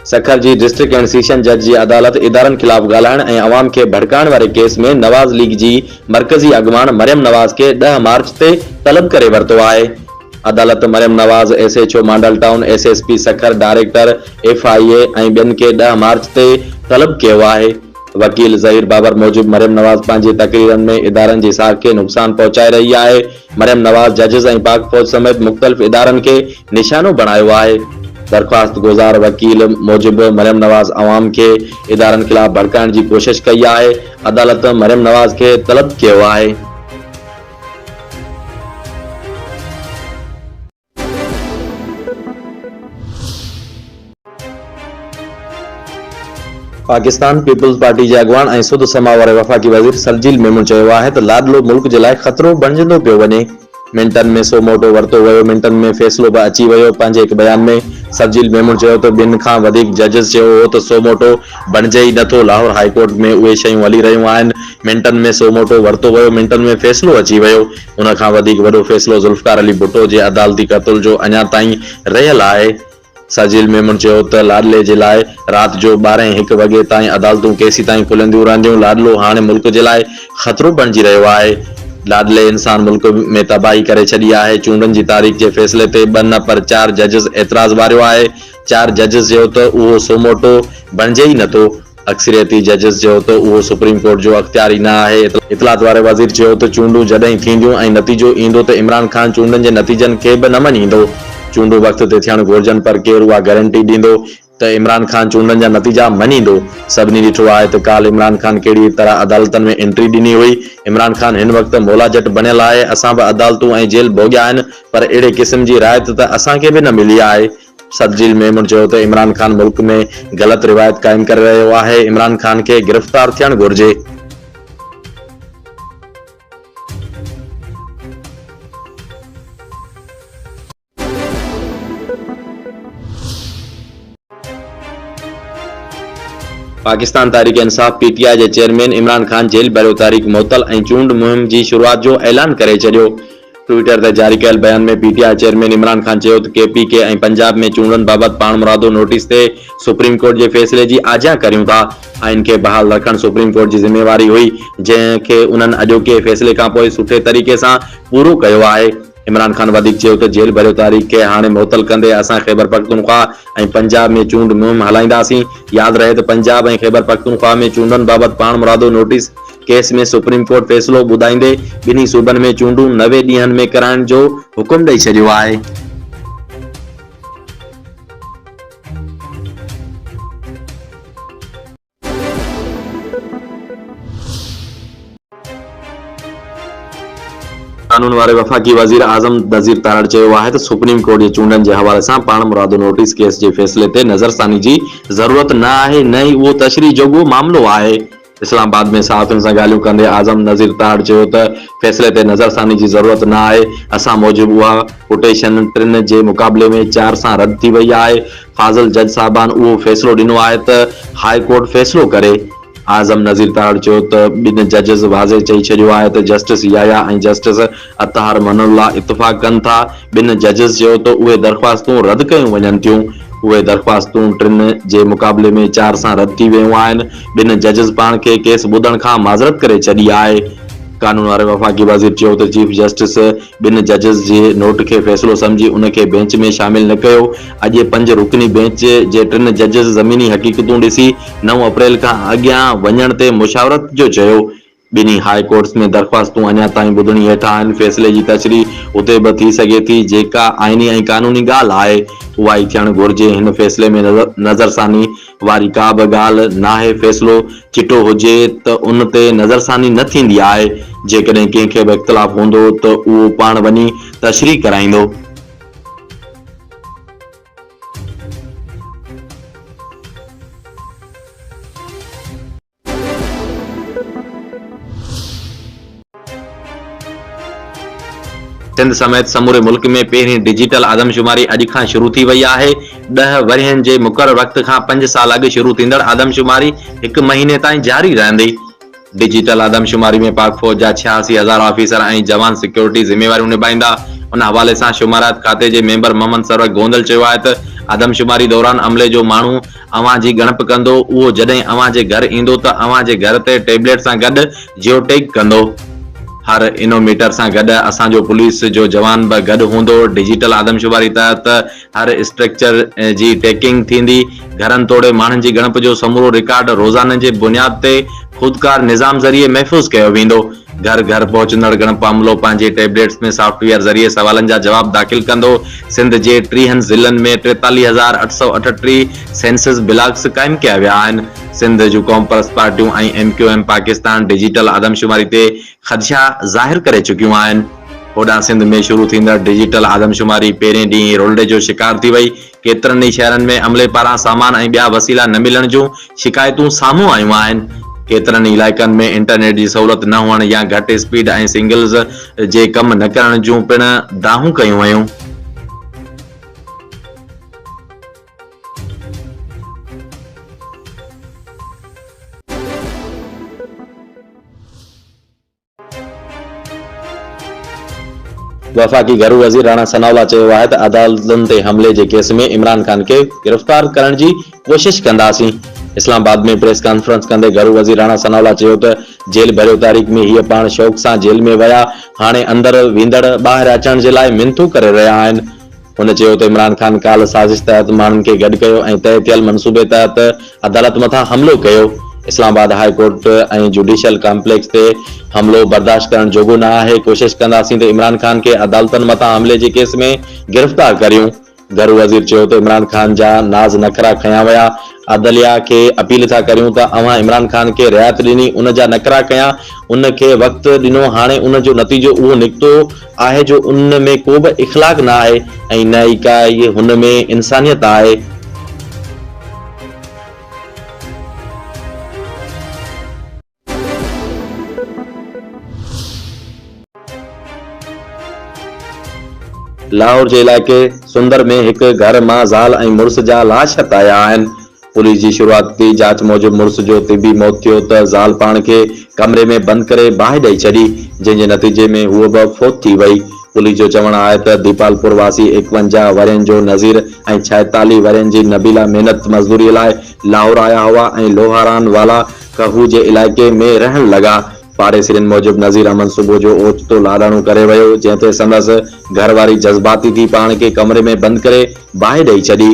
सखर जी district and session जज जी अदालत इदारनि खिलाफ़ ॻाल्हाइण ऐं अवाम खे भड़काइण वारे केस में नवाज़ लीग जी मरकज़ी अॻुवान मरियम नवाज़ खे 10 मार्च ते तलब करे वरितो आहे। अदालत Maryam Nawaz SHO model town SSP Sukkur director FIA ऐं ॿियनि खे 10 मार्च ते तलब कयो आहे। वकील ज़हीर बाबर मूजिब मरियम नवाज़ पंहिंजी तक़रीरनि में इदारनि जी साख खे नुक़सान पहुचाए रही आहे। मरियम नवाज़ जजिस ऐं पाक फौज समेत मुख़्तलिफ़ इदारनि खे निशानो बणायो आहे। दरख्वास्त गुज़ार वकील मूजिब मरियम नवाज़ अवाम के इदारनि खिलाफ़ भड़काइण जी कोशिश कई आहे। अदालत मरियम नवाज़ के तलब कयो आहे। पाकिस्तान पीपल्स पार्टी जे अॻुवान ऐं सुध समा वारे वफ़ाक़ी वज़ीर सरजील मेमून चयो आहे त लाडलो मुल्क जे लाइ ख़तरो बणिजंदो पियो वञे। मिंटनि में सो मोटो वरितो वियो, मिंटनि में फ़ैसिलो बि अची वियो। पंहिंजे हिकु बयान में सरजील मेमून चयो त ॿिनि खां वधीक जजिस चयो हो त सो मोटो बणिजे ई नथो। लाहौर हाई कोर्ट में उहे शयूं हली रहियूं आहिनि। मिंटनि में सो मोटो वरितो वियो, मिंटनि में फ़ैसिलो अची वियो। उन खां वधीक वॾो फ़ैसिलो ज़ुल्फ़िकार अली भुट्टो जे अदालती क़तल जो अञा ताईं रहियल आहे। सरजील मेमून चयो त लाडले जे लाइ राति जो 12-1 वॻे ताईं अदालतूं केसीं ताईं खुलंदियूं रहंदियूं। लाडलो हाणे मुल्क जे लाइ ख़तरो बणिजी रहियो आहे। लाडले इंसान मुल्क में तबाही करे छॾी आहे। चूंडनि जी तारीख़ जे फ़ैसिले ते 2 न पर 4 जजिस एतिराज़ वारियो आहे। 4 जजिस चयो त उहो सो मोटो बणिजे ई नथो। अक्सरियती जजिस चयो त उहो सुप्रीम कोर्ट जो अख़्तियार ई न आहे। इतलात वारे वज़ीर चयो त चूंडूं जॾहिं थींदियूं ऐं नतीजो ईंदो त इमरान ख़ान चूंडनि जे नतीजनि खे बि न मञींदो। चूंडूं वक़्त ते थियण घुरिजनि, पर केरु उहा गारंटी ॾींदो त इमरान ख़ान चूंडनि जा नतीजा मञींदो। सभिनी ॾिठो आहे त काल इमरान ख़ान कहिड़ी तरह अदालतनि में एंट्री ॾिनी हुई। इमरान ख़ान हिन वक़्तु मौला जट बणियल आहे। असां बि अदालतूं ऐं जेल भोॻिया आहिनि, पर अहिड़े क़िस्म जी रायत त असांखे बि न मिली आहे। सरजील मेमून चयो त इमरान ख़ान मुल्क में ग़लति रिवायत क़ाइमु करे रहियो आहे। इमरान ख़ान खे गिरफ़्तार थियणु घुरिजे। पाकिस्तान तहरीक इंसाफ पीटीआई जे चेयरमैन इमरान ख़ान जेल भरियो तारीख़ मुअत्तल ऐं चूंड मुहिम जी शुरूआत जो ऐलान करे छॾियो। ट्विटर ते जारी कयल बयान में पीटीआई चेयरमैन इमरान ख़ान चयो त केपीके ऐं पंजाब में चूंडनि बाबति पाण मुरादो नोटिस ते सुप्रीम कोर्ट जे फ़ैसिले जी आजियां करियूं था। आइन खे बहाल रखणु सुप्रीम कोर्ट जी ज़िम्मेवारी हुई, जंहिंखे उन्हनि अॼोके फ़ैसिले खां पोइ सुठे तरीक़े सां पूरो कयो आहे। इमरान ख़ान वधीक चयो त जेल भरियो तारीख़ खे हाणे मुअत्तल कंदे असां ख़ैबर पख्तूनख्वा ऐं पंजाब में चूंड मुहिम हलाईंदासीं। यादि रहे त पंजाब ऐं ख़ैबर पख्तूनख्वा में चूंडनि बाबति पाण मुरादो नोटिस केस में सुप्रीम कोर्ट फ़ैसिलो ॿुधाईंदे ॿिन्ही सूबनि में चूंडूं 90 ॾींहनि में कराइण जो हुकुम ॾेई छॾियो आहे। कानून वारे वफ़ाक़ी वज़ीर आज़म नज़ीर तारड़ चयो आहे त सुप्रीम कोर्ट जे चूंडनि जे हवाले सां पाण मुरादो नोटिस केस जे फ़ैसिले ते नज़रसानी जी ज़रूरत न आहे, न ई उहो तशरीह जोॻो मामिलो आहे। इस्लामाबाद में सहाफ़ियुनि सां ॻाल्हियूं कंदे आज़म नज़ीर तारड़ चयो त फ़ैसिले ते नज़रसानी जी ज़रूरत न आहे। असां मूजिब उहा कोटेशन 3 जे मुक़ाबले में 4 सां रद्द थी वई आहे। फाज़िल जज साहिबान उहो फ़ैसिलो ॾिनो आहे त हाई कोर्ट फ़ैसिलो करे। आज़म नज़ीर तारड़ चयो त 2 जजिस वाज़े चई छॾियो आहे त जस्टिस याया ऐं जस्टिस अतहार मनोल्ला इत्तफ़ाक़ कनि था। 2 जजिस चयो त उहे दरख़्वास्तूं रद्द कयूं वञनि थियूं। उहे दरख़्वास्तूं 3 जे मुक़ाबले में 4 सां रद्द थी वियूं आहिनि। 2 जजिस पाण खे केस ॿुधण खां माज़रत करे छॾी आहे। कानून वारे वफ़ाक़ी वज़ीर चयो त चीफ जस्टिस 2 जजिस जे नोट खे फ़ैसिलो सम्झी उन खे बेंच में शामिल न कयो। अॼु 5 रुकनी बेंच जे 3 जजिस ज़मीनी हक़ीक़तूं ॾिसी 9 अप्रैल खां अॻियां वञण ते मुशावरत जो चयो। ॿिन्ही हाई कोर्ट्स में दरख़्वास्तूं अञा ताईं ॿुधणी हेठां आहिनि। फ़ैसिले जी तशरीह उते बि थी सघे थी जेका आइनी ऐं क़ानूनी ॻाल्हि आहे उहा ई थियणु घुरिजे। हिन फ़ैसिले में नज़रसानी वारी का बि ॻाल्हि नाहे। फ़ैसिलो चिटो हुजे त उन ते नज़रसानी न थींदी आहे। जेकॾहिं कंहिंखे बि इख़्तिलाफ़ हूंदो त उहो पाण वञी तशरीह कराईंदो। सिंध समेत समूरे मुल्क में पहिरीं डिजिटल आदमशुमारी अॼु खां शुरू थी वई आहे। 10 वरियनि जे मुक़रर वक़्त खां 5 साल अॻु शुरू थींदड़ आदमशुमारी 1 महीने ताईं जारी रहंदी। डिजिटल आदमशुमारी में पाक फौज जा 86,000 ऑफिसर ऐं जवान सिक्योरिटी ज़िम्मेवारियूं निभाईंदा। उन हवाले सां शुमारात खाते जे मेंबर मोहम्मद सरवर गोंदल चयो आहे त आदमशुमारी दौरान अमले जो माण्हू अवां जी गणप कंदो, उहो जॾहिं अवां जे घर ईंदो त अवां जे घर ते टेबलेट सां गॾु जियोटैग कंदो। हर इनोमीटर सां गॾु असांजो पुलिस जो जवान बि गॾु हूंदो। डिजिटल आदमशुमारी तहत हर स्ट्रक्चर जी टैकिंग थींदी। घरनि तोड़े माण्हुनि जी गणप जो समूरो रिकॉर्ड रोज़ाने जे बुनियाद ते खुदकार निज़ाम ज़रिए महफ़ूज़ कयो वेंदो। घर घर पहुचंदड़ गणप अमलो पंहिंजे टैबलेट्स में सॉफ्टवेयर ज़रिए सवालनि जा जवाब दाख़िल कंदो। सिंध जे 30 ज़िलनि में 43,838 सेंसस ब्लॉक्स क़ाइमु कया विया आहिनि। सिंध जूं कॉमर्स पार्टियूं ऐं MQM पाकिस्तान डिजिटल आदमशुमारी ते ख़दशा ज़ाहिर करे चुकियूं आहिनि। होॾां सिंध में शुरू थींदड़ डिजिटल आदमशुमारी पहिरें ॾींहुं रोल्डे जो शिकार थी वई। केतिरनि ई शहरनि में अमले पारां सामान ऐं ॿिया वसीला न मिलण जूं शिकायतूं साम्हूं आयूं आहिनि। केतिरनि इलाइक़नि में इंटरनेट जी सहूलियत न हुअण या घटि स्पीड ऐं सिग्नल्स जे कम न करण जूं पिण दाहूं कयूं वयूं। वफ़ाक़ी घरू वज़ीर राणा सनाउल्ला चयो आहे त अदालतुनि ते हमले जे केस में इमरान खान खे गिरफ़्तार करण जी कोशिश कंदासीं। इस्लामाबाद में प्रेस कॉन्फ्रेंस कंदे घरू वज़ीर राणा सनाउल्ला चयो त जेल भरियो तारीख़ में हीअ पाण शौक़ सां जेल में विया, हाणे अंदरि वींदड़ ॿाहिरि अचण जे लाइ मिनतूं करे रहिया आहिनि। हुन चयो त इमरान खान काल्ह साज़िश तहत माण्हुनि खे गॾु कयो ऐं तय थियल मंसूबे तहत अदालत मथां हमलो कयो। इस्लामाबाद हाई कोर्ट ऐं जुडिशियल कॉम्प्लेक्स ते हमलो बर्दाश्त करण जोॻो न आहे। कोशिश कंदासीं त इमरान खान खे अदालतनि मथां हमले जे केस में गिरफ़्तार करियूं। घरू वज़ीर चयो त इमरान खान जा नाज़ नखरा खयां विया। अदलिया खे अपील था करियूं त अवां इमरान खान खे रियायत ॾिनी, उन जा नखरा कया, उन खे वक़्तु ॾिनो। हाणे उन जो नतीजो उहो निकितो आहे जो उन में को बि इख़लाक़ न आहे ऐं न ई काई हुन में इंसानियत आहे। लाहौर जे इलाइक़े सुंदर में हिकु घर मां ज़ाल ऐं मुड़ुस जा लाश आया आहिनि। पुलिस जी शुरूआती जांच मूजिबि मुड़ुस जो तिबी मौत थियो त ज़ाल पाण खे कमरे में बंदि करे बाहि ॾेई छॾी, जंहिं जे नतीजे में हूअ बि फौत थी वई। पुलिस जो चवणु आहे त दीपालपुर वासी 51 वरनि जो नज़ीर ऐं 46 वरनि जी नबीला महिनत मज़दूरीअ लाइ लाहौर आया हुआ ऐं लोहारान वाला कहू जे इलाइक़े में रहण लॻा। पाड़ेसिरनि मूजिबि नज़ीर अहमद सुबुह जो ओचितो लाॾाणो करे वियो, जंहिं ते संदसि घरवारी जज़्बाती थी पाण खे कमरे में बंदि करे बाहि ॾेई छॾी।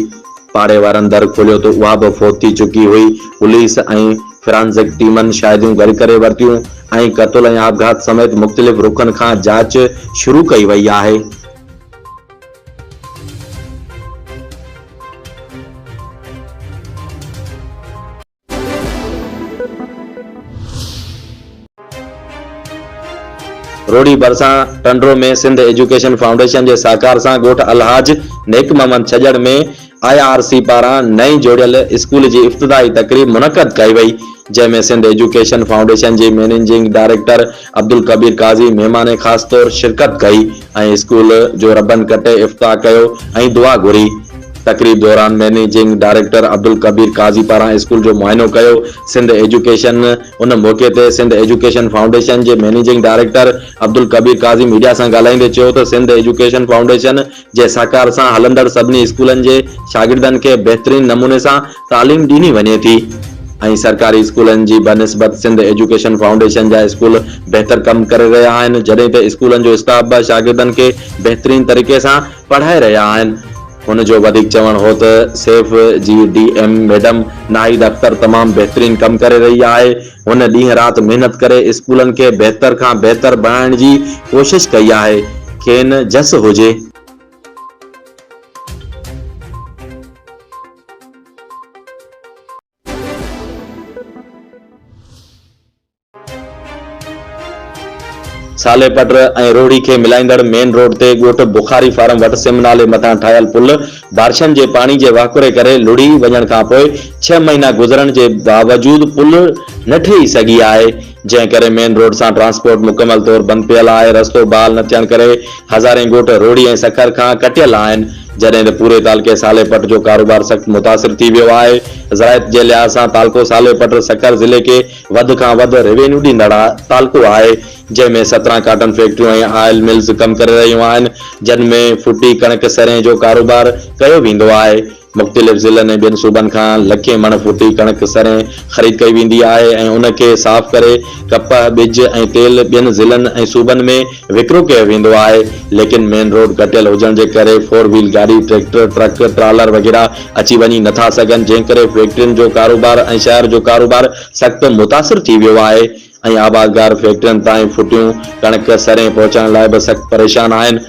पाड़े वारनि दर खोलियो त उहा बि फौत थी चुकी हुई। पुलिस ऐं फोरेंसिक टीमनि शाहिदियूं गॾु करे वरितियूं ऐं क़त्ल ऐं आपघात समेत मुख़्तलिफ़ रुखनि खां जांच शुरू कई वई आहे। रोडी भरिसां टंडरो में सिंध एजुकेशन फाउंडेशन जे सहकार सां ॻोठ अलहाज नेक मोहम्मद छजड़ में IRC पारां नई जोड़ियल स्कूल जी इफ्तिताही तक़रीब मुनक़द कई वई, जंहिंमें सिंध एजुकेशन फाउंडेशन जे मैनेजिंग डायरेक्टर अब्दुल कबीर काज़ी महिमान ख़ासि तौर शिरकत कई ऐं स्कूल जो रबन कटे इफ्तिताह कयो ऐं दुआ घुरी। तक़रीब दौरान मैनेजिंग डायरेक्टर अब्दुल कबीर काज़ी पारां स्कूल जो मुआइनो कयो। सिंध एजुकेशन उन मौक़े ते सिंध एजुकेशन फाउंडेशन जे मैनेजिंग डायरेक्टर अब्दुल कबीर काज़ी मीडिया सां ॻाल्हाईंदे चयो त सिंध एजुकेशन फाउंडेशन जे सहकार सां हलंदड़ सभिनी स्कूलनि जे शागिर्दनि खे बहितरीन नमूने सां तालीम ॾिनी वञे थी ऐं सरकारी स्कूलनि जी बनिस्बत सिंध एजुकेशन फाउंडेशन जा स्कूल बहितर कम करे रहिया आहिनि, जॾहिं त स्कूलनि जो स्टाफ बि शागिर्दनि खे बहितरीन तरीक़े सां पढ़ाए रहिया आहिनि। हुन जो वधीक चवणु हो त सेफ जी DM मैडम नाहिद अख्तर तमामु बहितरीन कमु करे रही आहे। हुन ॾींहुं राति महिनत करे स्कूलनि खे बहितर खां बहितर बणाइण जी कोशिश कई आहे। खेनि जस हुजे। साले पटर ऐं रोड़ी खे मिलाईंदड़ मेन रोड ते ॻोठ बुखारी फार्म वटि सिम नाले मथां ठाहियल पुल बारिशनि जे पाणी जे वाकुरे करे लुड़ी वञण खां पोइ 6 महीना गुज़रण जे बावजूद पुल न ठही सघी आहे, जंहिं करे मेन रोड सां ट्रांसपोर्ट मुकमल तौर बंदि पियल आहे। रस्तो बहाल न थियण करे हज़ारे ॻोठ रोड़ी ऐं सखर खां कटियल आहिनि, जॾहिं त पूरे तालुके साले पट जो कारोबार सख़्तु मुतासिर थी वियो आहे। ज़रायत जे लिहाज़ सां तालुको साले पट सखर ज़िले खे वधि खां वधि रेवेन्यू ॾींदड़ तालुको आहे, जंहिंमें 17 काटन फैक्ट्रियूं ऐं ऑयल मिल्स कमु करे रहियूं आहिनि, जिन में फुटी कणिक सरें जो कारोबार कयो वेंदो आहे। मुख़्तलिफ़ ज़िलनि ऐं ॿियनि सूबनि खां लखे मण फुटी कणक सरें ख़रीद कई वेंदी आहे ऐं उन खे साफ़ करे कपह ॿिज ऐं तेल ॿियनि ज़िलनि ऐं सूबनि में विकिरो कयो वेंदो आहे। लेकिन मेन रोड घटियल हुजण जे करे 4 व्हील गाड़ी ट्रैक्टर ट्रक ट्रालर वग़ैरह अची वञी नथा सघनि, जंहिं करे फैक्ट्रियुनि जो कारोबार ऐं शहर जो कारोबार सख़्त मुतासिर थी वियो आहे ऐं आबादगार फैक्ट्रियुनि ताईं फुटियूं कणक सरें पहुचाइण लाइ बि सख़्त परेशान आहिनि।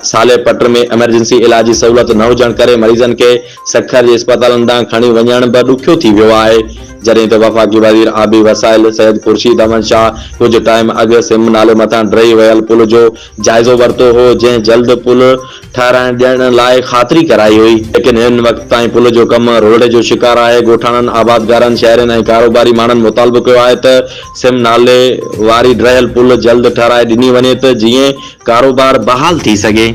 साले पट में एमरजेंसी इलाज जी सहूलियत न हुजण करे मरीज़नि खे सखर जे अस्पतालनि तां खणी वञण बि ॾुखियो थी वियो आहे। जॾहिं त वफ़ाक़ी वज़ीर आबी वसाइल सैयद खुर्शीद अहमद शाह कुछ टाइम अॻु सिम नाले मथां ड्रही वियल पुल जो जाइज़ो वरितो हो, जंहिं जल्द पुल ठाराइण ॾियण लाइ ख़ातिरी कराई हुई, लेकिन हिन वक़्त ताईं पुल जो कमु रोड़े जो शिकार आहे। ॻोठाणनि, आबादगारनि, शहरनि ऐं कारोबारी माण्हुनि मुतालबो कयो आहे त सिम नाले वारी ड्रहियल पुल जल्द ठाराए ॾिनी वञे त जीअं कारोबार बहाल थी सघे।